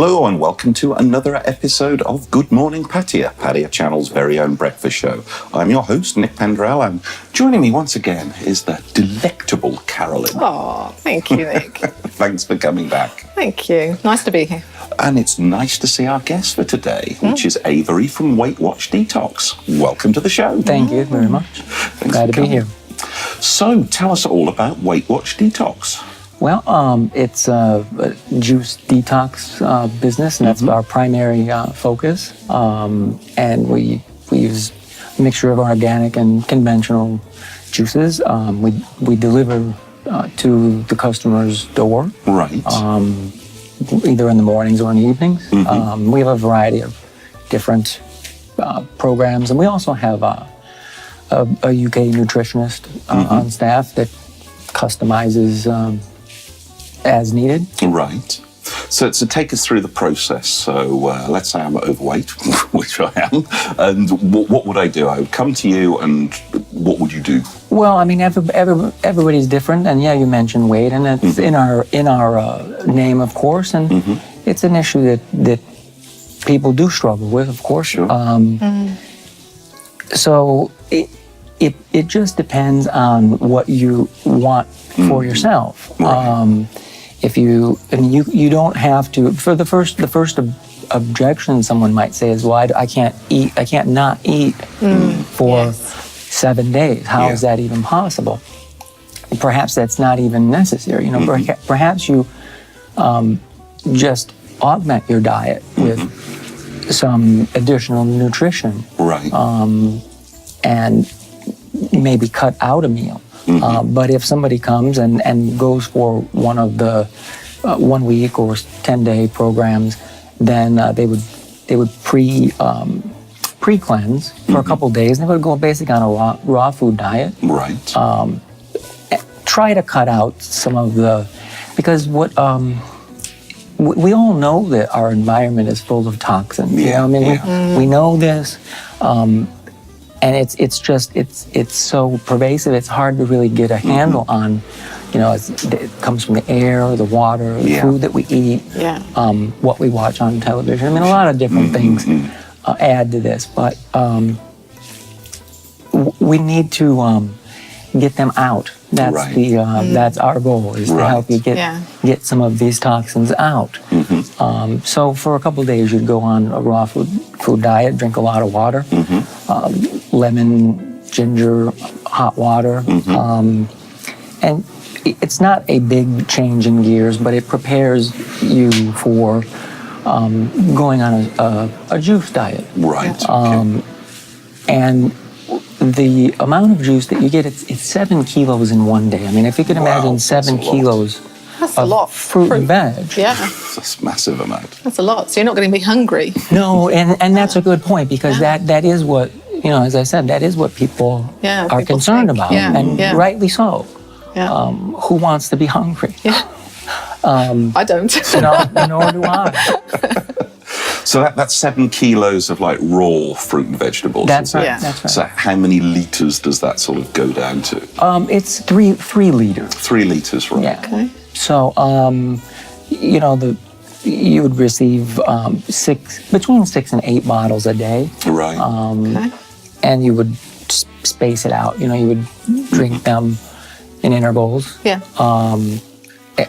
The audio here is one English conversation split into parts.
Hello and welcome to another episode of Good Morning Pattaya, Pattaya Channel's very own breakfast show. I'm your host, Nick Pendrell, and joining me once again is the delectable Carolyn. Oh, thank you, Nick. Thanks for coming back. Thank you. Nice to be here. And it's nice to see our guest for today, which is Avery from Weight Watch Detox. Welcome to the show. Thank you very much. Glad to be here. So, tell us all about Weight Watch Detox. Well, it's a juice detox business, and that's our primary focus. And we use a mixture of organic and conventional juices. We deliver to the customer's door. Right. Either in the mornings or in the evenings. We have a variety of different programs, and we also have a UK nutritionist on staff that customizes as needed. Right. So take us through the process. So let's say I'm overweight, which I am, and what would I do? I would come to you, and what would you do? Well, I mean, everybody's different, and yeah, you mentioned weight, and it's in our name, of course, and it's an issue that people do struggle with, of course. Sure. So it just depends on what you want for yourself. Right. You don't have to. For the first objection someone might say is, well, I can't not eat for 7 days. How is that even possible? Perhaps that's not even necessary. You know, perhaps you just augment your diet with some additional nutrition. Right. And maybe cut out a meal. But if somebody comes and goes for one of the 1 week or 10-day programs, then they would pre-cleanse for a couple of days, and they would go basically on a raw food diet. Right. Try to cut out some of because what we all know that our environment is full of toxins. Yeah. You know? I mean, we know this. And it's so pervasive. It's hard to really get a handle on, you know, it comes from the air, the water, the food that we eat, what we watch on television. I mean, a lot of different things add to this, but we need to get them out. That's that's our goal, is to help you get some of these toxins out. So for a couple of days, you'd go on a raw food diet, drink a lot of water, lemon, ginger, hot water, and it's not a big change in gears, but it prepares you for going on a juice diet. Right. And the amount of juice that you get, it's 7 kilos in 1 day. I mean, if you can imagine 7 kilos of fruit and veg. Yeah. That's a massive amount. That's a lot. So you're not going to be hungry. No, and that's a good point, because that is what, you know, as I said, that is what people are concerned about, and rightly so. Yeah. Who wants to be hungry? Yeah. I don't. Nor do I. So that's 7 kilos of like raw fruit and vegetables. That's right. Yeah. That's right. So how many liters does that sort of go down to? It's 3 liters. 3 liters, right? Yeah. Okay. So, you know, you would receive between 6 and 8 bottles a day. Right. And you would space it out. You know, you would drink them in intervals. Yeah.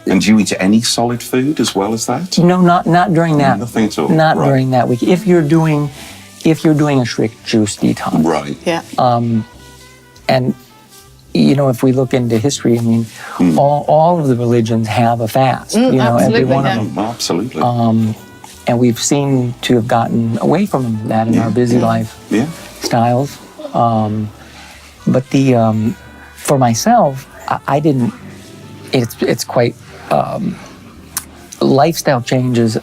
And do you eat any solid food as well as that? No, not during that. Nothing at all. Not during that week. If you're doing a strict juice detox. Right. Yeah. And you know, if we look into history, I mean, all of the religions have a fast. You know, every one of them. Absolutely. And we've seen to have gotten away from that in our busy life styles. But for myself, I didn't. It's quite lifestyle changes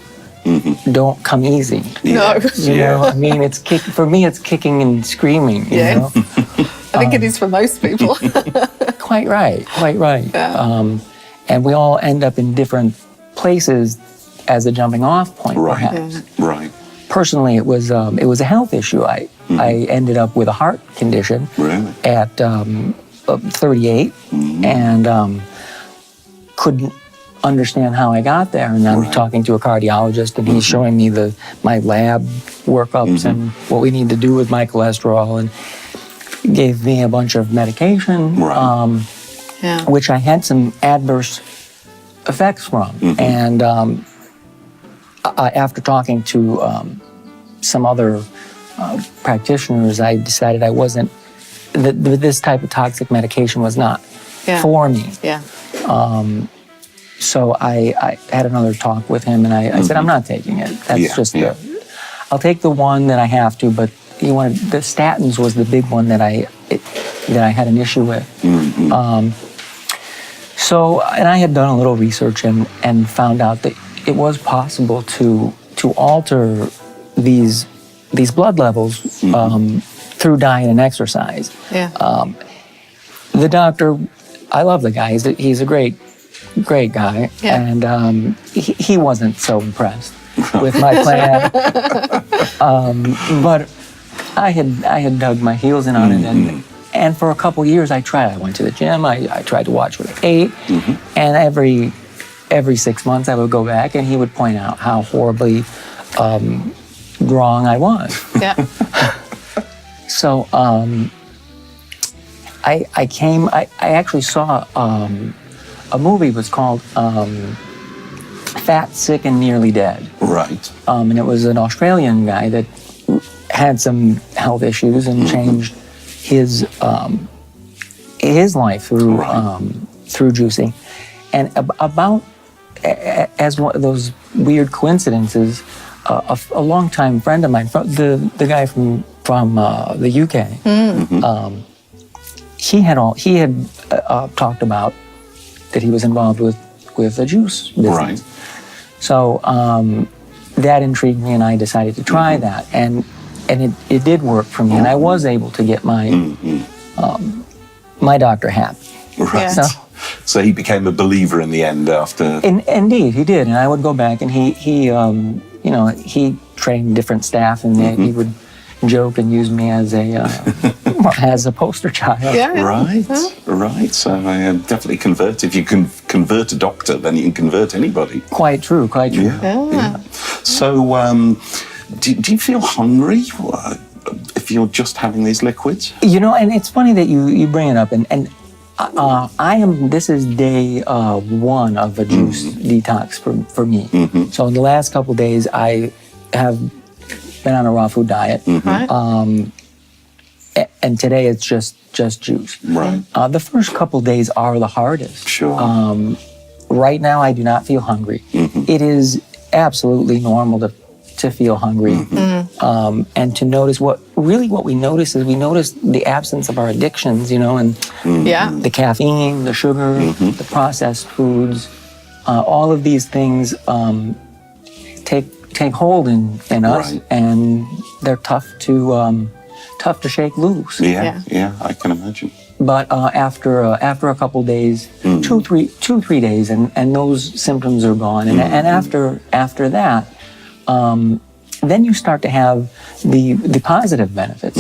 don't come easy. No. You know, I mean, for me, it's kicking and screaming. You know? I think it is for most people. Quite right. Yeah. And we all end up in different places as a jumping off point, perhaps. Yeah. Right. Personally, it was a health issue. I ended up with a heart condition at 38, and couldn't understand how I got there. And I'm talking to a cardiologist, and he's showing me my lab workups and what we need to do with my cholesterol, and gave me a bunch of medication, which I had some adverse effects from. And after talking to some other practitioners, I decided I wasn't, this type of toxic medication was not for me. So I had another talk with him, and I said, I'm not taking it. That's I'll take the one that I have to, but the statins was the big one that I had an issue with. So, and I had done a little research and found out that it was possible to alter these blood levels through diet and exercise. The doctor, I love the guy. He's a great guy, and he wasn't so impressed with my plan. But I had dug my heels in on it, and for a couple years I tried. I went to the gym. I tried to watch what I ate, and every 6 months I would go back, and he would point out how horribly wrong I was. So I actually saw a movie. It was called Fat, Sick, and Nearly Dead. Right. And it was an Australian guy that had some health issues and changed his life through juicing. And about as one of those weird coincidences, a longtime friend of mine, the guy from the UK, he had talked about that he was involved with a juice business. Right. So that intrigued me, and I decided to try that, and it did work for me, and I was able to get my my doctor happy. Right. So he became a believer in the end after. Indeed, he did, and I would go back, and he trained different staff, and he would joke and use me as a poster child. Right. So I definitely convert. If you can convert a doctor, then you can convert anybody. Quite true. Yeah. So, do you feel hungry if you're just having these liquids? And it's funny that you bring it up, and I am. This is day one of a juice detox for me. So in the last couple of days, I have been on a raw food diet. And today it's just juice. Right. The first couple of days are the hardest. Sure. Right now, I do not feel hungry. It is absolutely normal to feel hungry, and to notice what we notice is we notice the absence of our addictions, and the caffeine, the sugar, the processed foods, all of these things take hold in us, and they're tough to shake loose. Yeah, I can imagine. But after a couple days, 2-3 days, and those symptoms are gone, and after that, then you start to have the positive benefits.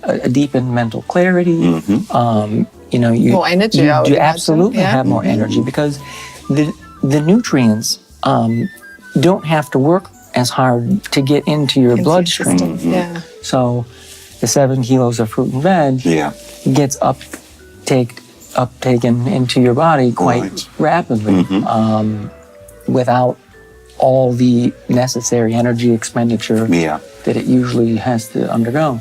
A deepened mental clarity. More energy. You absolutely have more energy, because the nutrients don't have to work as hard to get into your bloodstream. So the 7 kilos of fruit and veg gets uptaken into your body quite rapidly, without all the necessary energy expenditure that it usually has to undergo.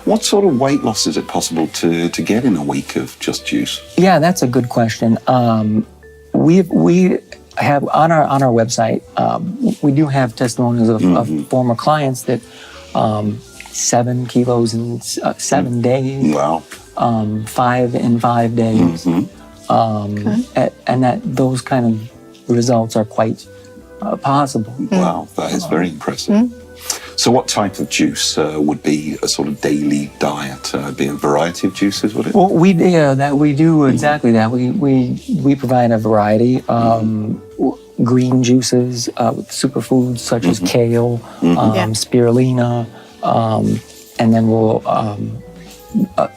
What sort of weight loss is it possible to get in a week of just juice? Yeah, that's a good question. We have on our website, we do have testimonials of former clients that 7 kilos in 7 days. Wow. 5 in 5 days. And that those kind of results are quite possible. Wow, that is very impressive. So what type of juice would be a sort of daily diet? Be a variety of juices, would it? Well, we do exactly that. We provide a variety. Green juices with superfoods such as kale, spirulina, and then we'll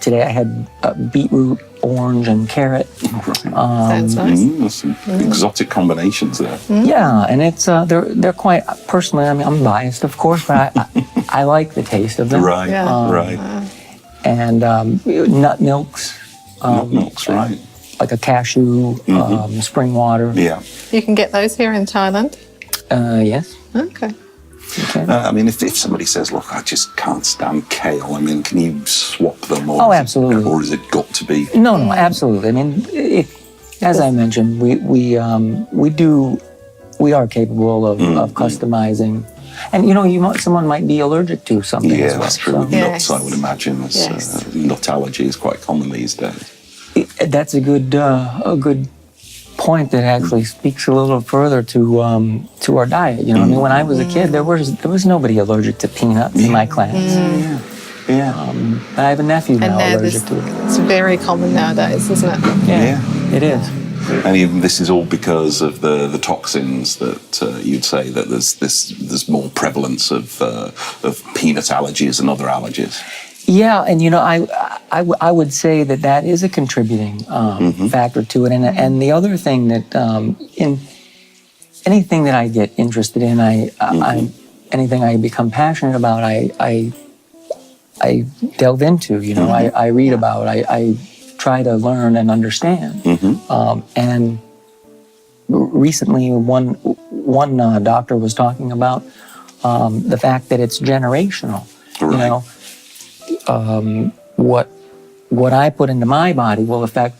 today I had beetroot, orange, and carrot. Sounds nice. Some exotic combinations there. Yeah, and it's they're quite, personally, I mean, I'm biased, of course, but I like the taste of them. Right, right. And nut milks. Nut milks, right. Like a cashew, spring water. Yeah. You can get those here in Thailand? Yes. Okay. I mean, if somebody says, look, I just can't stand kale, I mean, can you swap them? Or Absolutely. Or is it got to be? No, absolutely. I mean, as I mentioned, we are capable of customizing. And, someone might be allergic to something as well. That's true. So. With nuts, I would imagine. Nut allergy is quite common these days. That's a good point that actually speaks a little further to our diet. I mean, when I was a kid, there was nobody allergic to peanuts in my class. But I have a nephew now allergic to it. It's very common nowadays, isn't it? Yeah, it is. And even this is all because of the toxins that you'd say that there's more prevalence of peanut allergies and other allergies. Yeah, and I would say that is a contributing factor to it. And the other thing that in anything that I get interested in, anything I become passionate about, I delve into. I read about. I try to learn and understand. And recently, one doctor was talking about the fact that it's generational. Right. What I put into my body will affect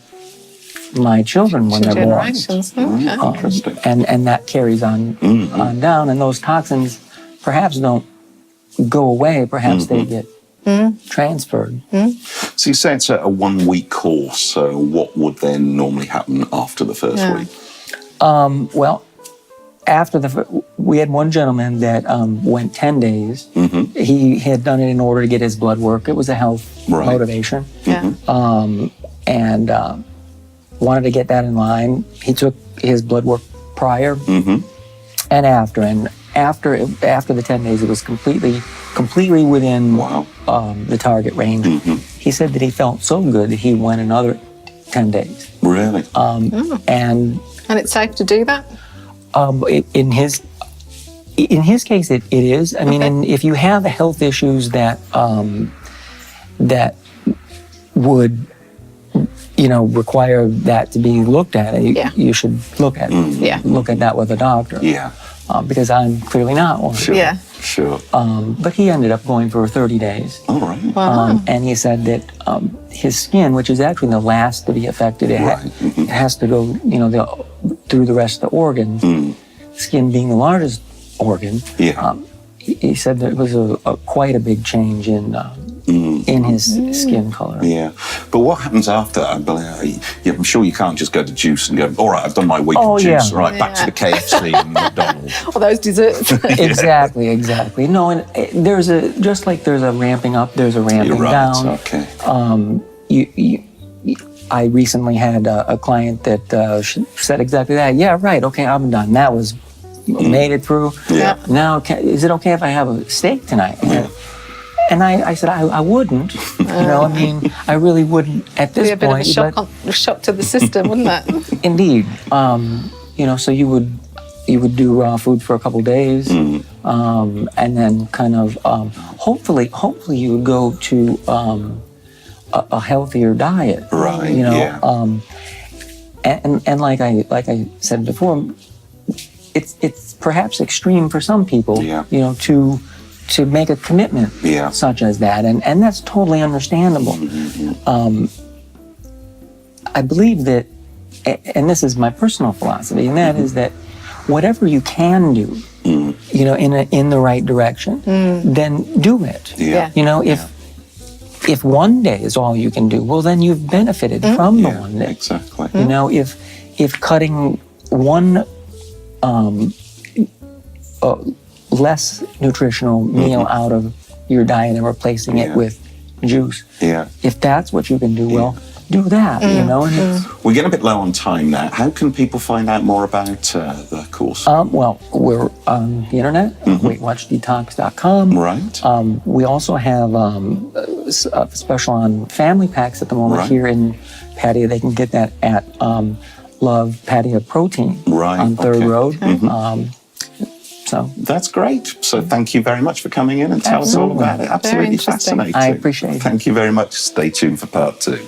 my children when they're born. Generations. Okay. Interesting. And that carries on down, and those toxins perhaps don't go away. Perhaps they get transferred. So you say it's a 1 week course. So what would then normally happen after the first week? Well, after we had one gentleman that went 10 days. He had done it in order to get his blood work. It was a health motivation. And wanted to get that in line. He took his blood work prior and after. And after the 10 days, it was completely within the target range. He said that he felt so good that he went another 10 days. Really? And it's safe to do that? In his case, it is. I mean, and if you have health issues that would, require that to be looked at, you should look at it. Look at that with a doctor. Because I'm clearly not one. Sure. But he ended up going for 30 days. All right. Wow. And he said that his skin, which is actually the last to be affected, it has to go, through the rest of the organs. Skin being the largest organ. He said that it was quite a big change in his skin color. Yeah. But what happens after? I'm sure you can't just go to juice and go, all right, I've done my week of juice. Right, back to the KFC and McDonald's. All those desserts. Exactly. No, and there's just like there's a ramping up, there's a ramping down. Okay. I recently had a client that said exactly that. Yeah, right. Okay, I'm done. That was made it through. Now, is it okay if I have a steak tonight? And I said I wouldn't. I mean, I really wouldn't at this point. It'd be a bit of a shock to the system, wouldn't it? Indeed. So you would do raw food for a couple days, and then kind of hopefully you would go to a healthier diet. Right. And like I said before, it's perhaps extreme for some people. To make a commitment such as that, and that's totally understandable. I believe that, and this is my personal philosophy, and that is that whatever you can do, in the right direction, then do it. If one day is all you can do, well, then you've benefited from the one day. Exactly. If cutting one less nutritional meal out of your diet and replacing it with juice. If that's what you can do, well, do that, And we're getting a bit low on time now. How can people find out more about the course? Well, we're on the internet, WeightWatchDetox.com. Right. We also have special on family packs at the moment Right. here in Pattaya. They can get that at Love Pattaya Protein Right, on 3rd okay. Road. Mm-hmm. So That's great. So thank you very much for coming in and tell us all Absolutely. about it. Very Absolutely interesting. fascinating. I appreciate it. Thank you very much. Stay tuned for part 2.